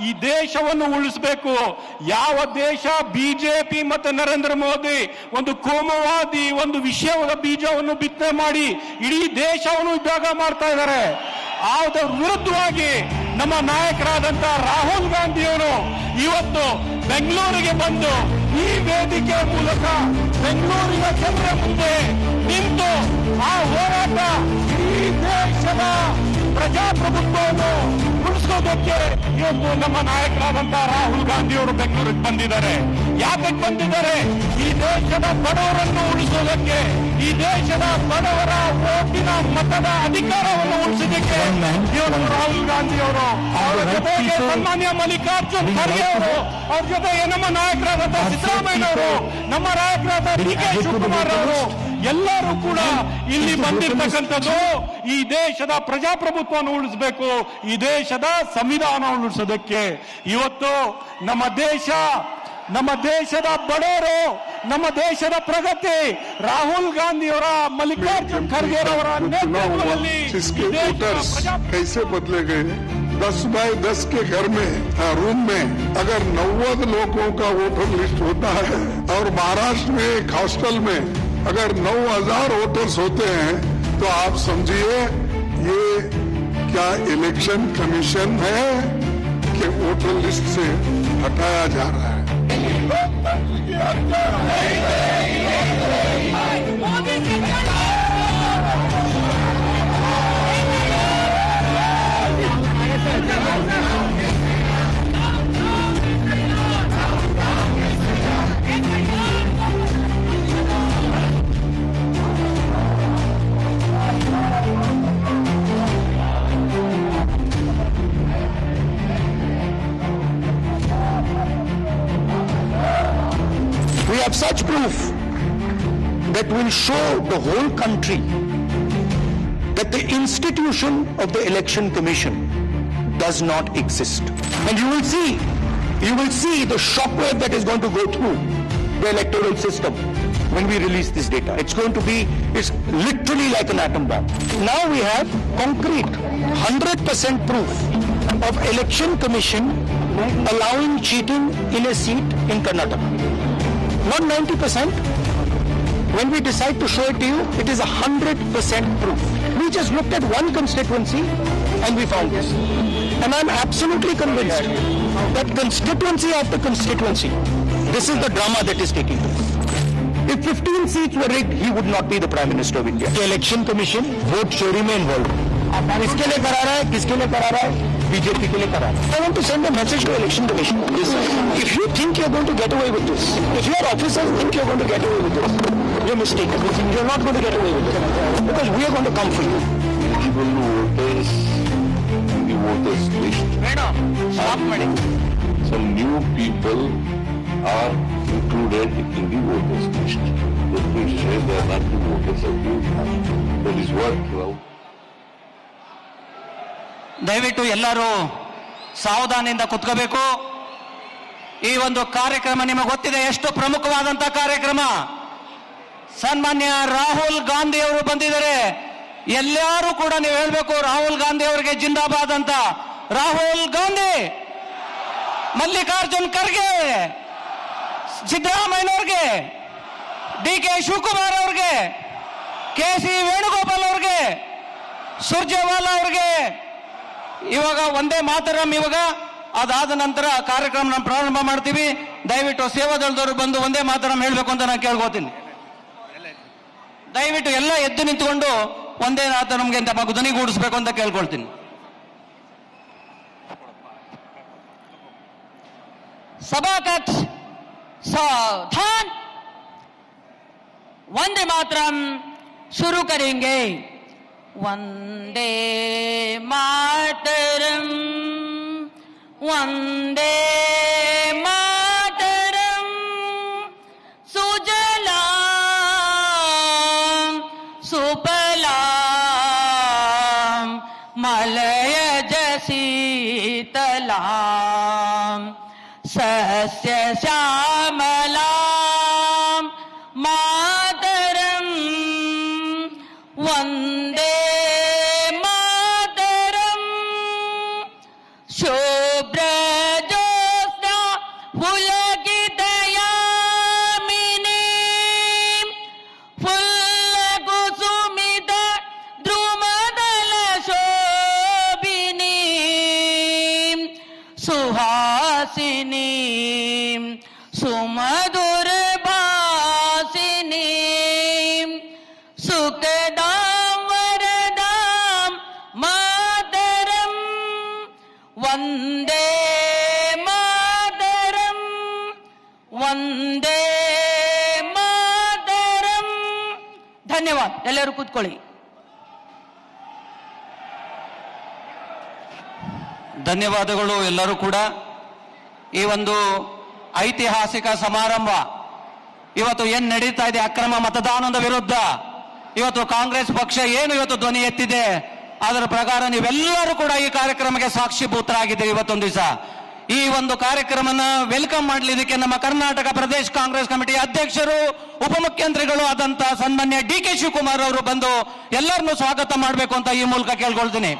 ಈ ದೇಶವನ್ನು ಉಳಿಸಬೇಕು. ಯಾವ ದೇಶ ಬಿಜೆಪಿ ಮತ್ತು ನರೇಂದ್ರ ಮೋದಿ ಒಂದು ಕೋಮುವಾದಿ ಒಂದು ವಿಷಯದ ಬೀಜವನ್ನು ಬಿತ್ತನೆ ಮಾಡಿ ಇಡೀ ದೇಶವನ್ನು ವಿಭಾಗ ಮಾಡ್ತಾ ಇದ್ದಾರೆ. ಅದರ ವಿರುದ್ಧವಾಗಿ ನಮ್ಮ ನಾಯಕರಾದಂತ ರಾಹುಲ್ ಗಾಂಧಿಯವರು ಇವತ್ತು ಬೆಂಗಳೂರಿಗೆ ಬಂದು ಈ ವೇದಿಕೆ ಮೂಲಕ ಬೆಂಗಳೂರಿನ ಜನರ ಮುಂದೆ ನಿಂತು ಆ ಹೋರಾಟ ಈ ದೇಶದ ಪ್ರಜಾಪ್ರಭುತ್ವವನ್ನು ಉಳಿಸೋದಕ್ಕೆ ಇವತ್ತು ನಮ್ಮ ನಾಯಕರಾದಂತಹ ರಾಹುಲ್ ಗಾಂಧಿಯವರು ಬೆಂಗಳೂರಿಗೆ ಬಂದಿದ್ದಾರೆ. ಯಾಕೆ ಬಂದಿದ್ದಾರೆ? ಈ ದೇಶದ ಬಡವರನ್ನು ಉಳಿಸೋದಕ್ಕೆ, ಈ ದೇಶದ ಬಡವರ ಓಟಿನ ಮತದ ಅಧಿಕಾರವನ್ನು ಉಳಿಸೋದಕ್ಕೆ ಇವರು ರಾಹುಲ್ ಗಾಂಧಿಯವರು, ಅವರ ಜೊತೆಗೆ ಸನ್ಮಾನ್ಯ ಮಲ್ಲಿಕಾರ್ಜುನ್ ಖರ್ಗೆ ಅವರು, ಅವ್ರ ಜೊತೆ ನಮ್ಮ ನಾಯಕರಾದಂತಹ ಸಿದ್ದರಾಮಯ್ಯನವರು, ನಮ್ಮ ನಾಯಕರಾದ DK ಶಿವಕುಮಾರ್ ಅವರು ಎಲ್ಲರೂ ಕೂಡ ಇಲ್ಲಿ ಬಂದಿರತಕ್ಕಂಥದ್ದು ಈ ದೇಶದ ಪ್ರಜಾಪ್ರಭುತ್ವವನ್ನು ಉಳಿಸಬೇಕು, ಈ ದೇಶದ ಸಂವಿಧಾನವನ್ನು ಉಳಿಸೋದಕ್ಕೆ. ಇವತ್ತು ನಮ್ಮ ದೇಶದ ಬಡವರು, ನಮ್ಮ ದೇಶದ ಪ್ರಗತಿ ರಾಹುಲ್ ಗಾಂಧಿಯವರ, ಮಲ್ಲಿಕಾರ್ಜುನ್ ಖರ್ಗೆ ಅವರ ನೇತೃತ್ವದಲ್ಲಿ कैसे बदले गए. 10 बाय 10 के घर में रूम में अगर 90 लोगों का वोटर लिस्ट होता है और महाराष्ट्र में एक हॉस्टल में अगर 9000 वोटर्स होते हैं तो आप समझिए ये क्या इलेक्शन कमीशन है कि वोटर लिस्ट से हटाया जा रहा है. We have such proof that will show the whole country that the institution of the Election Commission does not exist. And you will see the shockwave that is going to go through the electoral system when we release this data. It's literally like an atom bomb. Now we have concrete 100% proof of Election Commission allowing cheating in a seat in Karnataka. Not 90%. When we decide to show it to you, it is 100% proof. We just looked at one constituency and we found this. And I'm absolutely convinced that constituency after constituency, this is the drama that is taking place. If 15 seats were rigged, he would not be the Prime Minister of India. The Election Commission vote चोरी में involved. किसके लिए करा रहा है? किसके लिए करा रहा है? बीजेपी के लिए करा रहा है. I want to send a message to Election Commission. If you think you're going to get away with this, if your officers think you're going to get away with this, you're mistaken. You're not going to get away with this because we are going to come for you. Eligible voters in the voters list. Some new people are included in the voters list. That means they are not the voters of the. That is what. ದಯವಿಟ್ಟು ಎಲ್ಲರೂ ಸಾವಧಾನದಿಂದ ಕುತ್ಕೋಬೇಕು. ಈ ಒಂದು ಕಾರ್ಯಕ್ರಮ ನಿಮಗೆ ಗೊತ್ತಿದೆ ಎಷ್ಟು ಪ್ರಮುಖವಾದಂತ ಕಾರ್ಯಕ್ರಮ. ಸನ್ಮಾನ್ಯ ರಾಹುಲ್ ಗಾಂಧಿ ಅವರು ಬಂದಿದ್ದಾರೆ. ಎಲ್ಲರೂ ಕೂಡ ನೀವು ಹೇಳಬೇಕು ರಾಹುಲ್ ಗಾಂಧಿ ಅವರಿಗೆ ಜಿಂದಾಬಾದ್ ಅಂತ. ರಾಹುಲ್ ಗಾಂಧಿ, ಮಲ್ಲಿಕಾರ್ಜುನ್ ಖರ್ಗೆ, ಸಿದ್ದರಾಮಯ್ಯನವ್ರಿಗೆ, DK ಶಿವಕುಮಾರ್ ಅವ್ರಿಗೆ, KC ವೇಣುಗೋಪಾಲ್ ಅವ್ರಿಗೆ, ಸುರ್ಜೇವಾಲಾ ಅವ್ರಿಗೆ. ಇವಾಗ ಒಂದೇ ಮಾತರಂ. ಇವಾಗ ಅದಾದ ನಂತರ ಕಾರ್ಯಕ್ರಮ ಪ್ರಾರಂಭ ಮಾಡ್ತೀವಿ. ದಯವಿಟ್ಟು ಸೇವಾದಳದವರು ಬಂದು ಒಂದೇ ಮಾತರಂ ಹೇಳಬೇಕು ಅಂತ ನಾನು ಕೇಳ್ಕೋತೀನಿ. ದಯವಿಟ್ಟು ಎಲ್ಲ ಎದ್ದು ನಿಂತುಕೊಂಡು ಒಂದೇ ಮಾತರಂಗೆ ಅಂತ ಧ್ವನಿಗೂಡಿಸ್ಬೇಕು ಅಂತ ಕೇಳ್ಕೊಳ್ತೀನಿ. सभाकक्ष सावधान. वंदे मातरम शुरू करेंगे. वंदे मातरम, वंदे मातरम. सुजलाम सुफलाम मलयज शीतलाम सस्य श्यामलाम मातरम. वंदे मातरम. शुभ्र सुहासिनी सुमधुर भासिनी सुखदां वरदां मातरं वंदे मातरं वंदे मातरं। धन्यवाद। ಎಲ್ಲರೂ ಕೂತ್ಕೊಳ್ಳಿ. ಧನ್ಯವಾದಗಳು ಎಲ್ಲರೂ ಕೂಡ. ಈ ಒಂದು ಐತಿಹಾಸಿಕ ಸಮಾರಂಭ ಇವತ್ತು ಏನ್ ನಡೀತಾ ಇದೆ, ಅಕ್ರಮ ಮತದಾನದ ವಿರುದ್ಧ ಇವತ್ತು ಕಾಂಗ್ರೆಸ್ ಪಕ್ಷ ಏನು ಇವತ್ತು ಧ್ವನಿ ಎತ್ತಿದೆ, ಅದರ ಪ್ರಕಾರ ನೀವೆಲ್ಲರೂ ಕೂಡ ಈ ಕಾರ್ಯಕ್ರಮಕ್ಕೆ ಸಾಕ್ಷಿಭೂತರಾಗಿದ್ದೀರಿ. ಇವತ್ತೊಂದು ದಿವಸ ಈ ಒಂದು ಕಾರ್ಯಕ್ರಮನ ವೆಲ್ಕಮ್ ಮಾಡಲಿದ್ದಕ್ಕೆ ನಮ್ಮ ಕರ್ನಾಟಕ ಪ್ರದೇಶ ಕಾಂಗ್ರೆಸ್ ಕಮಿಟಿಯ ಅಧ್ಯಕ್ಷರು ಉಪಮುಖ್ಯಮಂತ್ರಿಗಳು ಆದಂತ ಸನ್ಮಾನ್ಯ ಡಿ ಕೆ ಶಿವಕುಮಾರ್ ಅವರು ಬಂದು ಎಲ್ಲರನ್ನೂ ಸ್ವಾಗತ ಮಾಡಬೇಕು ಅಂತ ಈ ಮೂಲಕ ಕೇಳ್ಕೊಳ್ತೀನಿ.